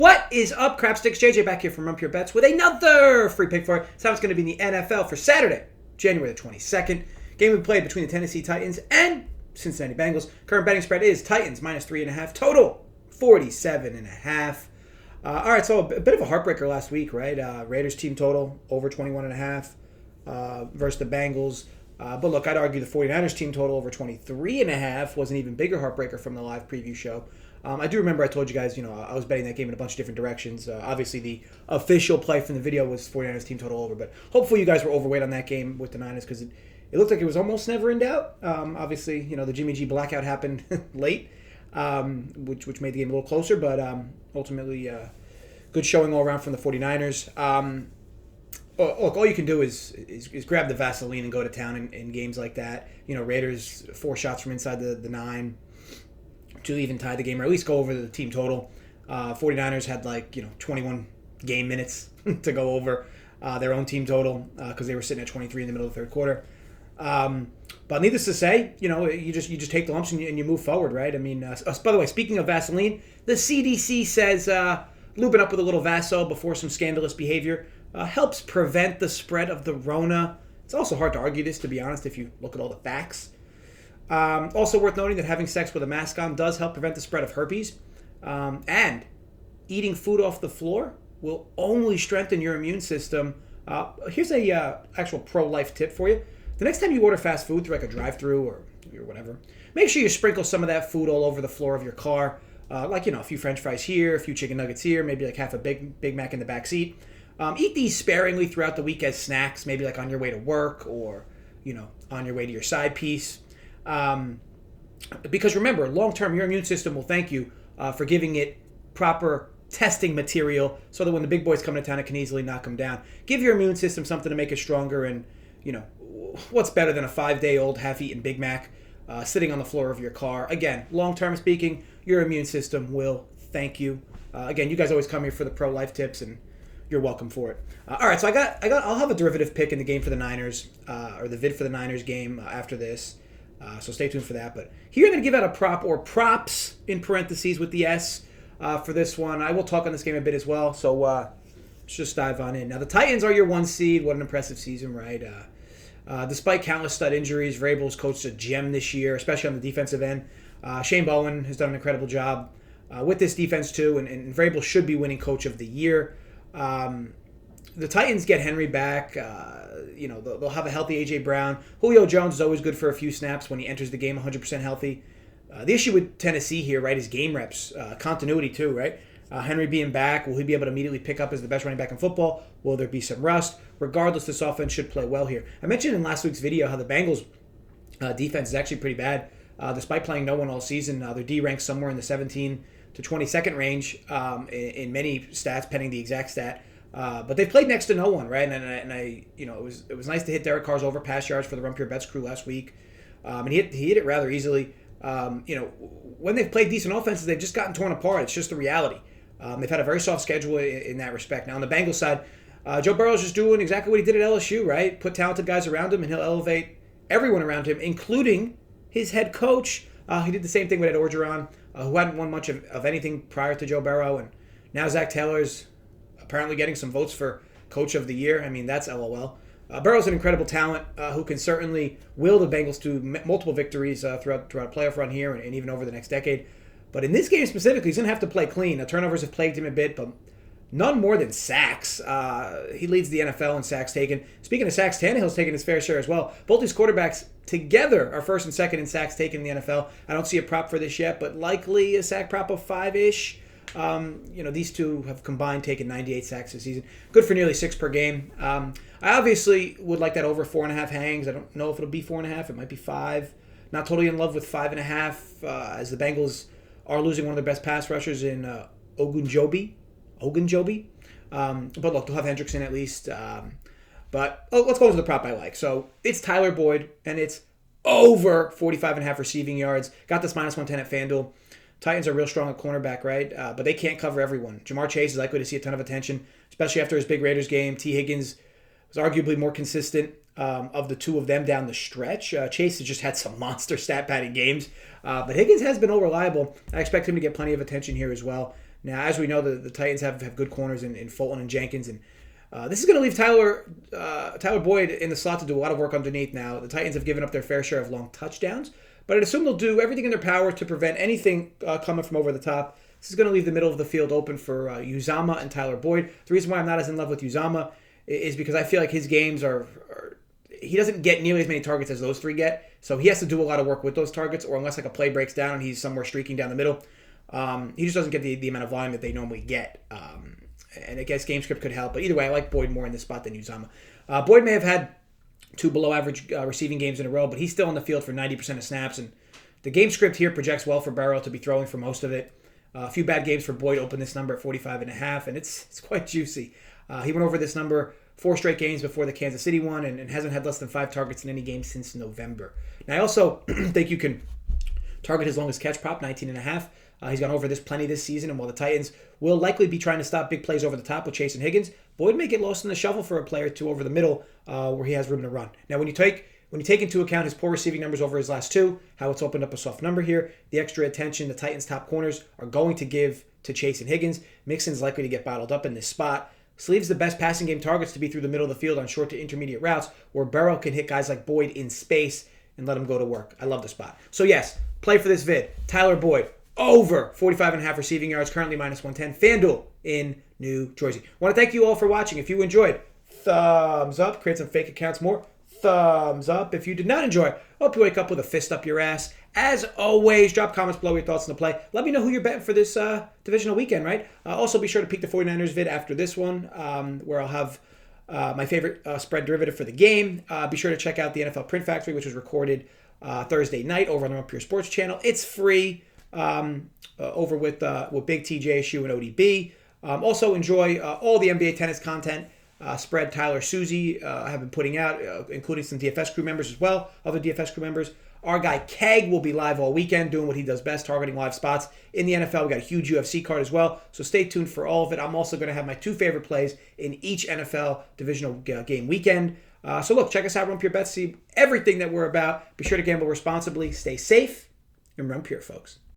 What is up, Crapsticks? JJ back here from Run Pure Bets with another free pick for it. It's how it's going to be in the NFL for Saturday, January the 22nd. Game we played between the Tennessee Titans and Cincinnati Bengals. Current betting spread is Titans minus 3.5. Total 47.5. All right, so a bit of a heartbreaker last week, right? Raiders team total over 21.5 versus the Bengals. But look, I'd argue the 49ers team total over 23.5 was an even bigger heartbreaker from the live preview show. I do remember I told you guys, I was betting that game in a bunch of different directions. Obviously, the official play from the video was 49ers team total over, but hopefully you guys were overweight on that game with the Niners because it looked like it was almost never in doubt. Obviously, the Jimmy G blackout happened late, which made the game a little closer, but ultimately good showing all around from the 49ers. Look, all you can do is grab the Vaseline and go to town in games like that. Raiders 4 shots from inside the 9 to even tie the game, or at least go over the team total. 49ers had 21 game minutes to go over their own team total because they were sitting at 23 in the middle of the third quarter. But needless to say, you just take the lumps and you move forward, right? I mean, by the way, speaking of Vaseline, the CDC says lubing up with a little Vaso before some scandalous behavior helps prevent the spread of the Rona. It's also hard to argue this, to be honest, if you look at all the facts. Also worth noting that having sex with a mask on does help prevent the spread of herpes. And eating food off the floor will only strengthen your immune system. Here's a actual pro-life tip for you. The next time you order fast food through a drive-thru or whatever, make sure you sprinkle some of that food all over the floor of your car. A few French fries here, a few chicken nuggets here, maybe half a Big Mac in the back seat. Eat these sparingly throughout the week as snacks, maybe on your way to work or, on your way to your side piece. Because remember, long-term, your immune system will thank you for giving it proper testing material so that when the big boys come to town, it can easily knock them down. Give your immune system something to make it stronger, and, what's better than a 5-day-old half-eaten Big Mac sitting on the floor of your car? Again, long-term speaking, your immune system will thank you. Again, you guys always come here for the pro-life tips, and you're welcome for it. All right, so I'll have a derivative pick in the game for the Niners, or the vid for the Niners game after this. So stay tuned for that. But here I'm going to give out a prop, or props in parentheses with the S, for this one. I will talk on this game a bit as well. So let's just dive on in. Now, the Titans are your 1 seed. What an impressive season, right? Despite countless stud injuries, Vrabel's coached a gem this year, especially on the defensive end. Shane Bowen has done an incredible job with this defense too, and Vrabel should be winning Coach of the Year. The Titans get Henry back. They'll have a healthy A.J. Brown. Julio Jones is always good for a few snaps when he enters the game 100% healthy. The issue with Tennessee here, right, is game reps. Continuity too, right? Henry being back, will he be able to immediately pick up as the best running back in football? Will there be some rust? Regardless, this offense should play well here. I mentioned in last week's video how the Bengals' defense is actually pretty bad. Despite playing no one all season, their D ranks somewhere in the 17 to 22nd range in many stats, pending the exact stat. But they've played next to no one, right? And it was nice to hit Derek Carr's over pass yards for the Run Pure Bets crew last week. And he hit it rather easily. When they've played decent offenses, they've just gotten torn apart. It's just the reality. They've had a very soft schedule in that respect. Now, on the Bengals side, Joe Burrow's just doing exactly what he did at LSU, right? Put talented guys around him, and he'll elevate everyone around him, including his head coach. He did the same thing with Ed Orgeron, who hadn't won much of anything prior to Joe Burrow. And now Zach Taylor's apparently getting some votes for Coach of the Year. I mean, that's LOL. Burrow's an incredible talent who can certainly will the Bengals to multiple victories throughout a playoff run here and even over the next decade. But in this game specifically, he's going to have to play clean. The turnovers have plagued him a bit, but none more than sacks. He leads the NFL in sacks taken. Speaking of sacks, Tannehill's taken his fair share as well. Both these quarterbacks together are first and second in sacks taken in the NFL. I don't see a prop for this yet, but likely a sack prop of 5-ish. These two have combined taken 98 sacks this season. Good for nearly 6 per game. I obviously would like that over 4.5 hangs. I don't know if it'll be 4.5. It might be 5. Not totally in love with 5.5 as the Bengals are losing one of their best pass rushers in Ogunjobi. But look, they'll have Hendrickson at least. Let's go into the prop I like. So it's Tyler Boyd, and it's over 45.5 receiving yards. Got this -110 at FanDuel. Titans are real strong at cornerback, right? But they can't cover everyone. Jamar Chase is likely to see a ton of attention, especially after his big Raiders game. T. Higgins was arguably more consistent of the two of them down the stretch. Chase has just had some monster stat padding games, but Higgins has been all reliable. I expect him to get plenty of attention here as well. Now, as we know, the Titans have good corners in Fulton and Jenkins, and this is going to leave Tyler Boyd in the slot to do a lot of work underneath. Now, the Titans have given up their fair share of long touchdowns, but I'd assume they'll do everything in their power to prevent anything coming from over the top. This is going to leave the middle of the field open for Uzomah and Tyler Boyd. The reason why I'm not as in love with Uzomah is because I feel like his games he doesn't get nearly as many targets as those three get, so he has to do a lot of work with those targets, or unless like a play breaks down and he's somewhere streaking down the middle, he just doesn't get the amount of volume that they normally get. And I guess game script could help, but either way, I like Boyd more in this spot than Uzomah. Boyd may have had 2 below average receiving games in a row, but he's still on the field for 90% of snaps, and the game script here projects well for Burrow to be throwing for most of it. A few bad games for Boyd open this number at 45.5, and it's quite juicy. He went over this number 4 straight games before the Kansas City one, and hasn't had less than 5 targets in any game since November. Now, I also think you can target his longest catch prop, 19.5. He's gone over this plenty this season, and while the Titans will likely be trying to stop big plays over the top with Chase and Higgins, Boyd may get lost in the shuffle for a play or two over the middle where he has room to run. Now, when you take into account his poor receiving numbers over his last 2, how it's opened up a soft number here, the extra attention the Titans' top corners are going to give to Chase and Higgins, Mixon's likely to get bottled up in this spot. This leaves the best passing game targets to be through the middle of the field on short to intermediate routes, where Burrow can hit guys like Boyd in space and let him go to work. I love the spot. So yes, play for this vid. Tyler Boyd, over 45.5 receiving yards, currently minus 110. FanDuel in New Jersey. I want to thank you all for watching. If you enjoyed, thumbs up. Create some fake accounts more. Thumbs up. If you did not enjoy, I hope you wake up with a fist up your ass. As always, drop comments below your thoughts on the play. Let me know who you're betting for this divisional weekend, right? Also, be sure to peek the 49ers vid after this one, where I'll have my favorite spread derivative for the game. Be sure to check out the NFL Print Factory, which was recorded Thursday night over on the Run Pure Sports channel. It's free over with Big TJSU and ODB. Also, enjoy all the NBA tennis content. Spread Tyler Susie have been putting out, including some DFS crew members as well, other DFS crew members. Our guy Keg will be live all weekend doing what he does best, targeting live spots in the NFL. We got a huge UFC card as well, so stay tuned for all of it. I'm also going to have my 2 favorite plays in each NFL divisional game weekend. So look, check us out, Run Pure Bets, see everything that we're about. Be sure to gamble responsibly, stay safe, and run pure, folks.